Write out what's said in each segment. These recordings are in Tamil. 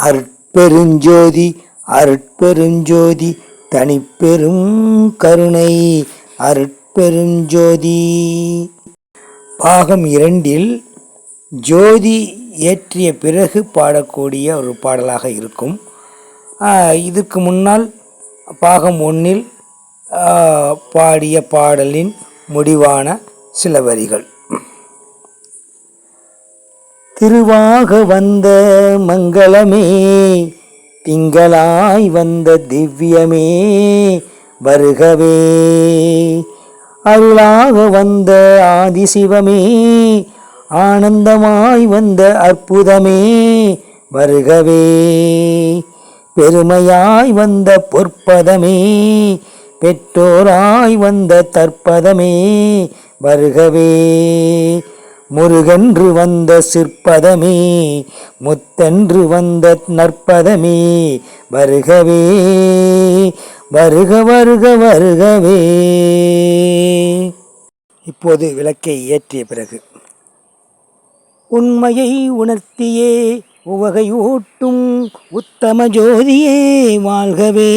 அருட்பெருஞ்சோதி அருட்பெருஞ்சோதி தனிப்பெரும் கருணை அருட்பெருஞ்சோதி. பாகம் 2 ஜோதி ஏற்றிய பிறகு பாடக்கூடிய ஒரு பாடலாக இருக்கும். இதுக்கு முன்னால் பாகம் 1 பாடிய பாடலின் முடிவான சில வரிகள். திருவாக வந்த மங்களமே, திங்களாய் வந்த திவ்யமே வருகவே, அருளாக வந்த ஆதிசிவமே, ஆனந்தமாய் வந்த அற்புதமே வருகவே, பெருமையாய் வந்த பொற்பதமே, பெற்றோராய் வந்த தற்பதமே வருகவே, முருகென்று வந்த சிற்பதமே, முத்தென்று வந்த நற்பதமே வருகவே, வருக வருக வருகவே. இப்போது விளக்கை ஏற்றிய பிறகு உண்மையை உணர்த்தியே உவகையூட்டும் உத்தம ஜோதியே வாழ்கவே,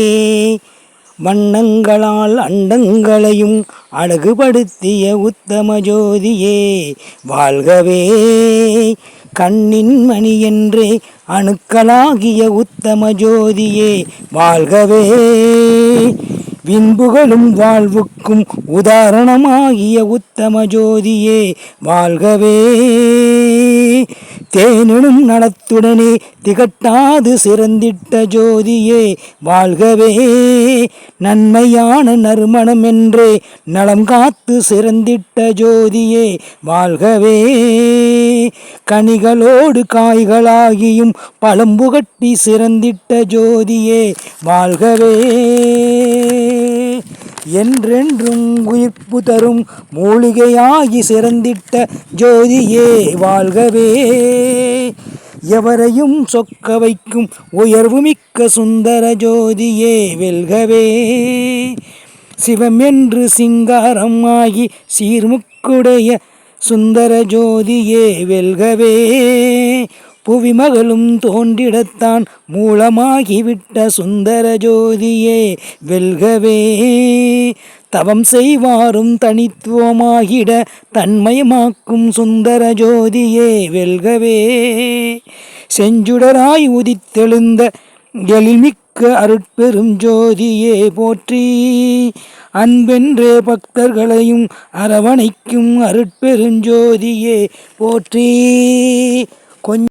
வண்ணங்களால் அண்டங்களையும் அழகுபடுத்திய உத்தம ஜோதியே வாழ்கவே, கண்ணின் மணி என்றே அணுக்களாகிய உத்தம ஜோதியே வாழ்கவே, விண்புகளும் வாழ்வுக்கும் உதாரணமாகிய உத்தம ஜோதியே வாழ்கவே, தேனினும் நலத்துடனே திகட்டாது சிறந்திட்ட ஜோதியே வாழ்கவே, நன்மையான நறுமணம் என்றே நலம் காத்து சிறந்திட்ட ஜோதியே வாழ்கவே, கனிகளோடு காய்களாகியும் பழம்புகட்டி சிறந்திட்ட ஜோதியே வாழ்கவே, என்றென்றும் உயிர்ப்பு தரும் மூலிகையாகி சிறந்திட்ட ஜோதியே வாழ்கவே, எவரையும் சொக்க வைக்கும் உயர்வுமிக்க சுந்தர ஜோதியே வெல்கவே, சிவம் என்று சிங்காரம் ஆகி சீர்முக்குடைய சுந்தர ஜோதியே வெல்கவே, புவிமகளும் தோன்றிடத்தான் மூலமாகிவிட்ட சுந்தர ஜோதியே வெல்கவே, தவம் செய்வாரும் தனித்துவமாகிட தன்மயமாக்கும் சுந்தர ஜோதியே வெல்கவே, செஞ்சுடராய் உதித்தெழுந்த எழில்மிக்க அருட்பெரும் ஜோதியே போற்றி, அன்பென்றே பக்தர்களையும் அரவணைக்கும் அருட்பெருஞ்சோதியே போற்றி.